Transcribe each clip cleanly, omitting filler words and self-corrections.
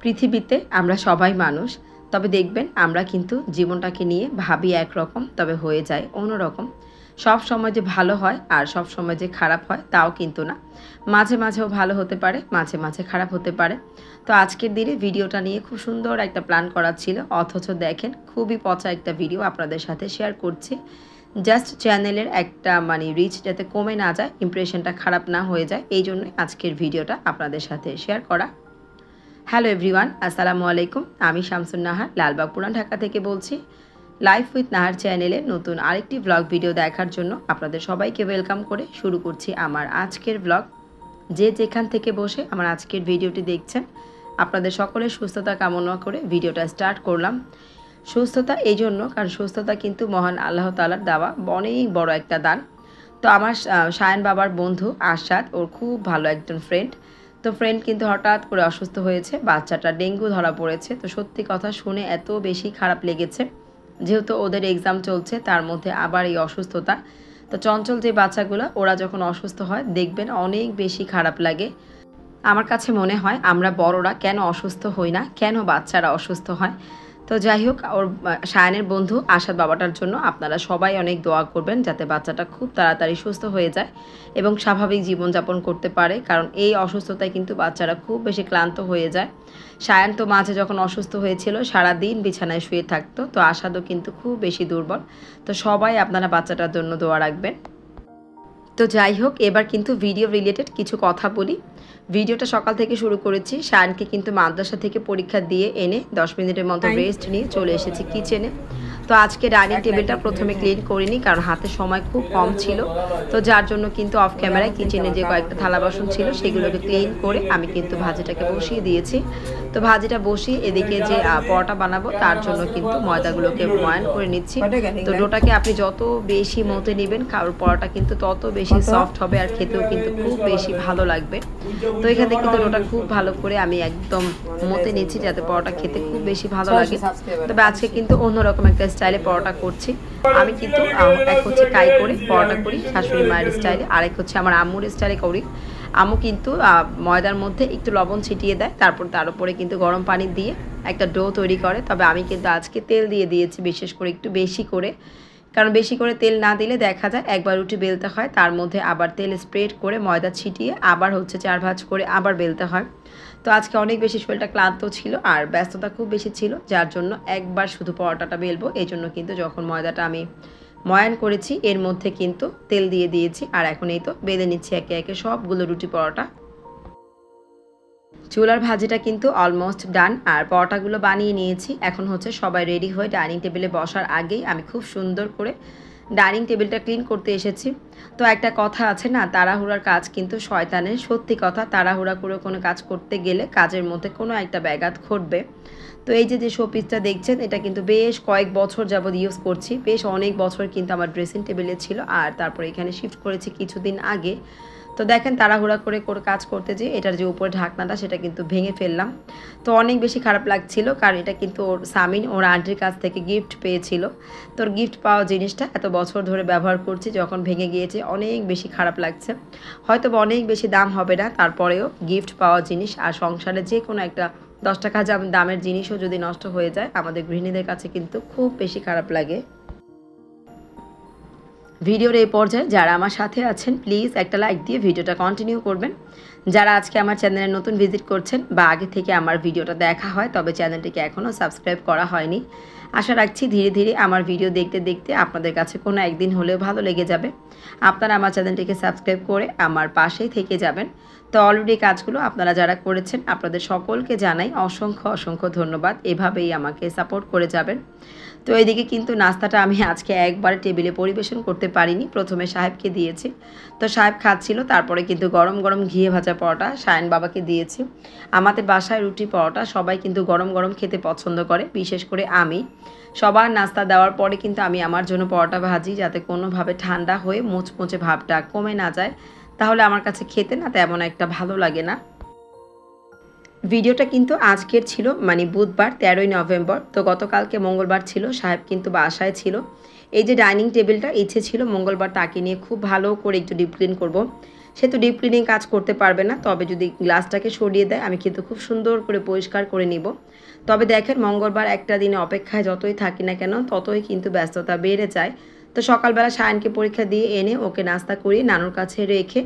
পৃথিবীতে আমরা সবাই মানুষ, তবে দেখবেন আমরা কিন্তু জীবনটাকে নিয়ে ভাবি একরকম, তবে হয়ে যায় অন্যরকম। সব সময় যে ভালো হয় আর সব সময় যে খারাপ হয় তাও কিন্তু না। মাঝে মাঝেও ভালো হতে পারে, মাঝে মাঝে খারাপ হতে পারে। তো আজকের দিনে ভিডিওটা নিয়ে খুব সুন্দর একটা প্ল্যান করা ছিল, অথচ দেখেন খুবই পচা একটা ভিডিও আপনাদের সাথে শেয়ার করছি। জাস্ট চ্যানেলের একটা রিচ যাতে কমে না যায়, ইমপ্রেশনটা খারাপ না হয়ে যায়, এই জন্যই আজকের ভিডিওটা আপনাদের সাথে শেয়ার করা। হ্যালো এভরিওয়ান, আসসালামু আলাইকুম। আমি শামসুন নাহার লালবাগ পুরান ঢাকা থেকে বলছি। লাইফ উইথ নাহার চ্যানেলে নতুন আরেকটি ব্লগ ভিডিও দেখার জন্য আপনাদের সবাইকে ওয়েলকাম করে শুরু করছি আমার আজকের ব্লগ। যে যেখান থেকে বসে আমার আজকের ভিডিওটি দেখছেন, আপনাদের সকলের সুস্থতা কামনা করে ভিডিওটা স্টার্ট করলাম। সুস্থতা এই জন্য, কারণ সুস্থতা কিন্তু মহান আল্লাহ তাআলার দেওয়া অনেক বড় একটা দান। তো আমার শায়ান বাবার বন্ধু আশাদ, ওর খুব ভালো একজন ফ্রেন্ড। তো ফ্রেন্ড কিন্তু হঠাৎ করে অসুস্থ হয়েছে, বাচ্চাটা ডেঙ্গু ধরা পড়েছে। তো সত্যি কথা শুনে এত বেশি খারাপ লেগেছে, যেহেতু ওদের এক্সাম চলছে, তার মধ্যে আবার এই অসুস্থতা। তো চঞ্চল যে বাচ্চাগুলো, ওরা যখন অসুস্থ হয় দেখবেন অনেক বেশি খারাপ লাগে। আমার কাছে মনে হয় আমরা বড়রা কেন অসুস্থ হই না, কেন বাচ্চারা অসুস্থ হয়। তো যাই হোক, ওর শায়ানের বন্ধু আশাদ বাবাটার জন্য আপনারা সবাই অনেক দোয়া করবেন, যাতে বাচ্চাটা খুব তাড়াতাড়ি সুস্থ হয়ে যায় এবং স্বাভাবিক জীবনযাপন করতে পারে। কারণ এই অসুস্থতায় কিন্তু বাচ্চারা খুব বেশি ক্লান্ত হয়ে যায়। শায়ান তো মাঝে যখন অসুস্থ হয়েছিল সারাদিন বিছানায় শুয়ে থাকতো। তো আশাদও কিন্তু খুব বেশি দুর্বল। তো সবাই আপনারা বাচ্চাটার জন্য দোয়া রাখবেন। তো যাই হোক, এবার কিন্তু ভিডিও রিলেটেড কিছু কথা বলি। ভিডিওটা সকাল থেকে শুরু করেছি। শায়ানকে কিন্তু মাদ্রাসা থেকে পরীক্ষা দিয়ে এনে 10 মিনিটের মতো রেস্ট নিয়ে চলে এসেছি কিচেনে। তো আজকে ডাইনিং টেবিলটা প্রথমে ক্লিন করিনি, কারণ হাতে সময় খুব কম ছিল। তো যার জন্য কিন্তু অফ ক্যামেরায় কিচেনে যে কয়েকটা থালা বাসন ছিল সেগুলোকে ক্লিন করে আমি কিন্তু ভাজিটাকে বসিয়ে দিয়েছি। তো ভাজিটা বসিয়ে এদিকে যে পরোটা বানাবো তার জন্য কিন্তু ময়দাগুলোকে ময়ান করে নিচ্ছি। তো ডোটাকে আপনি যত বেশি মতে নেবেন, কারণ পরোটা কিন্তু তত বেশি সফট হবে আর খেতেও কিন্তু খুব বেশি ভালো লাগবে। তো এখানে কিন্তু ডোটা খুব ভালো করে আমি একদম মতে নিচ্ছি, যাতে পরোটা খেতে খুব বেশি ভালো লাগে। তবে আজকে কিন্তু অন্যরকম একটা স্টাইলে পরোটা করছি। আমি কিন্তু এক হচ্ছে কাই করে পরোটা করি শাশুড়ি মায়ের স্টাইলে, আরেক হচ্ছে আমার আম্মুর স্টাইলে করি। আম্মু কিন্তু ময়দার মধ্যে একটু লবণ ছিটিয়ে দেয়, তারপর তার উপরে কিন্তু গরম পানি দিয়ে একটা ডো তৈরি করে। তবে আমি কিন্তু আজকে তেল দিয়ে দিয়েছি, বিশেষ করে একটু বেশি করে। কারণ বেশি করে তেল না দিলে দেখা যায় একবার রুটি বেলতে হয়, তার মধ্যে আবার তেল স্প্রেড করে ময়দা ছিটিয়ে আবার হচ্ছে 4 ভাঁজ করে আবার বেলতে হয়। তো আজকে অনেক বেশি শরীরটা ক্লান্ত ছিল আর ব্যস্ততা খুব বেশি ছিল, যার জন্য একবার শুধু পরোটাটা বেলবো। এই জন্য কিন্তু যখন ময়দাটা আমি ময়ান করেছি এর মধ্যে কিন্তু তেল দিয়ে দিয়েছি, আর এখন এই তো বেলে নিচ্ছি একে একে সবগুলো রুটি পরোটা। চুলার ভাজিটা কিন্তু অলমোস্ট ডান, আর পরোটাগুলো বানিয়ে নিয়েছি। এখন হচ্ছে সবাই রেডি হয়ে ডাইনিং টেবিলে বসার আগেই আমি খুব সুন্দর করে ডাইনিং টেবিলটা ক্লিন করতে এসেছি। তো একটা কথা আছে না, তাড়াহুড়ার কাজ কিন্তু শয়তানের। সত্যি কথা, তাড়াহুড়া করে কোনো কাজ করতে গেলে কাজের মধ্যে কোনো একটা ব্যাঘাত ঘটবে। তো এই যে শোপিসটা দেখছেন, এটা কিন্তু বেশ কয়েক বছর যাবৎ ইউজ করছি। বেশ অনেক বছর কিন্তু আমার ড্রেসিং টেবিলে ছিল, আর তারপরে এখানে শিফট করেছি কিছুদিন আগে। তো দেখেন তাড়াহুড়া করে কাজ করতে যেয়ে এটার যে উপরে ঢাকনাটা সেটা কিন্তু ভেঙে ফেললাম। তো অনেক বেশি খারাপ লাগছিল, কারণ এটা কিন্তু ওর সামিন ওর আন্টির কাছ থেকে গিফট পেয়েছিল। তোর গিফট পাওয়া জিনিসটা এত বছর ধরে ব্যবহার করছি, যখন ভেঙে গিয়েছে অনেক বেশি খারাপ লাগছে। হয়তো অনেক বেশি দাম হবে না, তারপরেও গিফট পাওয়া জিনিস আর সংসারে যে কোনো একটা 10 টাকা দামের জিনিসও যদি নষ্ট হয়ে যায়, আমাদের গৃহিণীদের কাছে কিন্তু খুব বেশি খারাপ লাগে। ভিডিওর এই পর্যায়ে যারা আমার সাথে আছেন প্লিজ একটা লাইক দিয়ে ভিডিওটা কন্টিনিউ করবেন। যারা আজকে আমার চ্যানেলে নতুন ভিজিট করছেন বা আগে থেকে আমার ভিডিওটা দেখা হয় তবে চ্যানেলটিকে এখনও সাবস্ক্রাইব করা হয়নি, আশা রাখছি ধীরে ধীরে আমার ভিডিও দেখতে দেখতে আপনাদের কাছে কোনো একদিন হলেও ভালো লেগে যাবে। আপনারা আমার চ্যানেলটিকে সাবস্ক্রাইব করে আমার পাশেই থেকে যাবেন। তো অলরেডি কাজগুলো আপনারা যারা করেছেন আপনাদের সকলকে জানাই অসংখ্য অসংখ্য ধন্যবাদ। এভাবেই আমাকে সাপোর্ট করে যাবেন। তো এইদিকে কিন্তু নাস্তাটা আমি আজকে একবার টেবিলে পরিবেশন করতে পারিনি, প্রথমে সাহেবকে দিয়েছি। তো সাহেব খাচ্ছিল, তারপরে কিন্তু গরম গরম ঘিয়ে ভাজা পরোটা শায়ান বাবাকে দিয়েছি। আমাদের বাসায় রুটি পরোটা সবাই কিন্তু গরম গরম খেতে পছন্দ করে, বিশেষ করে আমি। সবার নাস্তা দেওয়ার পরে কিন্তু আমি আমার জন্য পরোটা ভাজি, যাতে কোনোভাবে ঠান্ডা হয়ে মুচমুচে ভাবটা কমে না যায়, তাহলে আমার কাছে খেতে না তেমন একটা ভালো লাগে না। ভিডিওটা কিন্তু আজকের ছিল বুধবার 13ই নভেম্বর। তো গতকালকে মঙ্গলবার ছিল, সাহেব কিন্তু বাসায় ছিল। এই যে ডাইনিং টেবিলটা ইচ্ছে ছিল মঙ্গলবার তাকে নিয়ে খুব ভালো করে একটু ডিপ ক্লিন করবো। সে তো ডিপ ক্লিনিং কাজ করতে পারবে না, তবে যদি গ্লাসটাকে সরিয়ে দেয় আমি কিন্তু খুব সুন্দর করে পরিষ্কার করে নিব। তবে দেখেন মঙ্গলবার একটা দিনে অপেক্ষায় যতই থাকি না কেন ততই কিন্তু ব্যস্ততা বেড়ে যায়। তো সকালবেলা সায়নকে পরীক্ষা দিয়ে এনে ওকে নাস্তা করিয়ে নানুর কাছে রেখে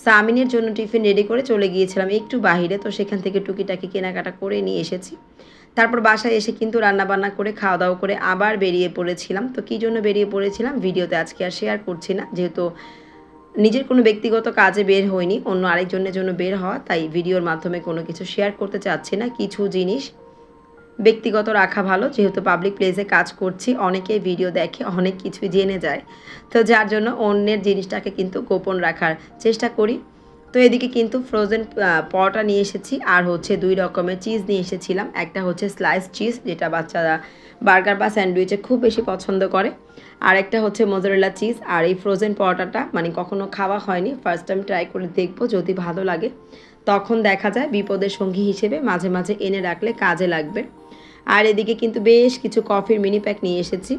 সামিনের জন্য টিফিন রেডি করে চলে গিয়েছিলাম একটু বাহিরে। তো সেখান থেকে টুকিটাকি কেনাকাটা করে নিয়ে এসেছি। তারপর বাসায় এসে কিন্তু রান্নাবান্না করে খাওয়া দাওয়া করে আবার বেরিয়ে পড়েছিলাম। তো কী জন্য বেরিয়ে পড়েছিলাম ভিডিওতে আজকে আর শেয়ার করছি না, যেহেতু নিজের কোনো ব্যক্তিগত কাজে বের হয়নি, অন্য আরেকজনের জন্য বের হওয়া, তাই ভিডিওর মাধ্যমে কোনো কিছু শেয়ার করতে চাচ্ছি না। কিছু জিনিস ব্যক্তিগত রাখা ভালো, যেহেতু পাবলিক প্লেসে কাজ করছি, অনেকেই ভিডিও দেখে অনেক কিছুই জেনে যায়, তো যার জন্য অন্যের জিনিসটাকে কিন্তু গোপন রাখার চেষ্টা করি। তো এদিকে কিন্তু ফ্রোজেন পরোটা নিয়ে এসেছি, আর হচ্ছে 2 রকমের চিজ নিয়ে এসেছিলাম। একটা হচ্ছে স্লাইস চিজ, যেটা বাচ্চারা বার্গার বা স্যান্ডউইচে খুব বেশি পছন্দ করে, আর একটা হচ্ছে মোজারেলা চিজ। আর এই ফ্রোজেন পরোটাটা মানে কখনো খাওয়া হয়নি, ফার্স্ট টাইম ট্রাই করে দেখবো, যদি ভালো লাগে তখন দেখা যায় বিপদের সঙ্গী হিসেবে মাঝে মাঝে এনে রাখলে কাজে লাগবে। আর এদিকে কিন্তু বেশ কিছু কফির মিনি প্যাক নিয়ে এসেছি।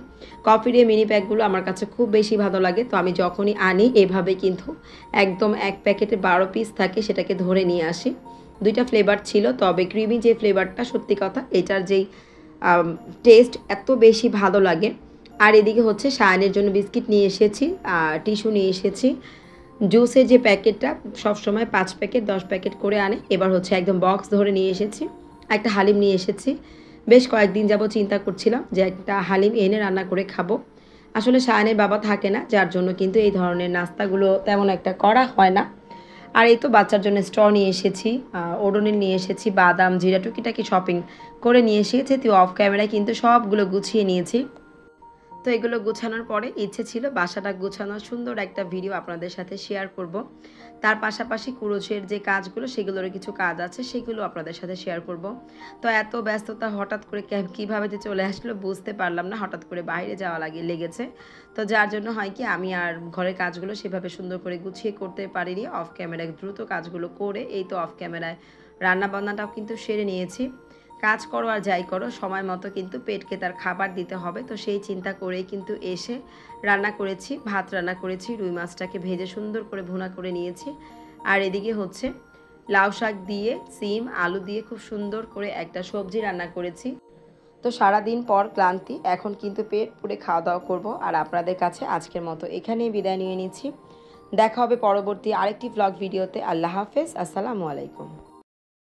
কফির এই মিনি প্যাকগুলো আমার কাছে খুব বেশি ভালো লাগে, তো আমি যখনই আনি এভাবে কিন্তু একদম এক প্যাকেটে 12 পিস থাকে, সেটাকে ধরে নিয়ে আসি। 2টা ফ্লেভার ছিল, তবে ক্রিমি যে ফ্লেভারটা, সত্যি কথা এটার যেই টেস্ট এত বেশি ভালো লাগে। আর এদিকে হচ্ছে সায়নের জন্য বিস্কিট নিয়ে এসেছি, আর টিস্যু নিয়ে এসেছি। জুসের যে প্যাকেটটা সবসময় 5 প্যাকেট 10 প্যাকেট করে আনে, এবার হচ্ছে একদম বক্স ধরে নিয়ে এসেছি। একটা হালিম নিয়ে এসেছি। বেশ কয়েকদিন যাবো চিন্তা করছিলাম যে একটা হালিম এনে রান্না করে খাবো। আসলে সায়নের বাবা থাকে না, যার জন্য কিন্তু এই ধরনের নাস্তাগুলো তেমন একটা করা হয় না। আর এই তো বাচ্চার জন্য স্ট্র নিয়ে এসেছি, ওডোনিল নিয়ে এসেছি, বাদাম জিরা টুকিটাকি শপিং করে নিয়ে এসেছি। তুই অফ ক্যামেরায় কিন্তু সবগুলো গুছিয়ে নিয়েছি। তো এগুলো গোছানোর পরে ইচ্ছে ছিল বাসাটা গোছানোর সুন্দর একটা ভিডিও আপনাদের সাথে শেয়ার করব। তার পাশাপাশি কুরুশের যে কাজগুলো, সেগুলোর কিছু কাজ আছে, সেগুলো আপনাদের সাথে শেয়ার করব। তো এত ব্যস্ততা হঠাৎ করে কীভাবে যে চলে আসলো বুঝতে পারলাম না, হঠাৎ করে বাইরে যাওয়া লেগেছে। তো যার জন্য হয় কি আমি আর ঘরের কাজগুলো সেভাবে সুন্দর করে গুছিয়ে করতে পারিনি। অফ ক্যামেরায় দ্রুত কাজগুলো করে এই তো অফ ক্যামেরায় রান্নাবান্নাটাও কিন্তু সেরে নিয়েছি। কাজ করো আর যাই করো, সময় মতো কিন্তু পেটকে তার খাবার দিতে হবে, তো সেই চিন্তা করেই কিন্তু এসে রান্না করেছি। ভাত রান্না করেছি, রুই মাছটাকে ভেজে সুন্দর করে ভুনা করে নিয়েছি। আর এদিকে হচ্ছে লাউ শাক দিয়ে সিম আলু দিয়ে খুব সুন্দর করে একটা সবজি রান্না করেছি। তো সারাদিন পর ক্লান্তি, এখন কিন্তু পেট পুরে খাওয়া দাওয়া করবো। আর আপনাদের কাছে আজকের মতো এখানেই বিদায় নিয়ে নিচ্ছি। দেখা হবে পরবর্তী আরেকটি ব্লগ ভিডিওতে। আল্লাহ হাফেজ, আসসালামু আলাইকুম।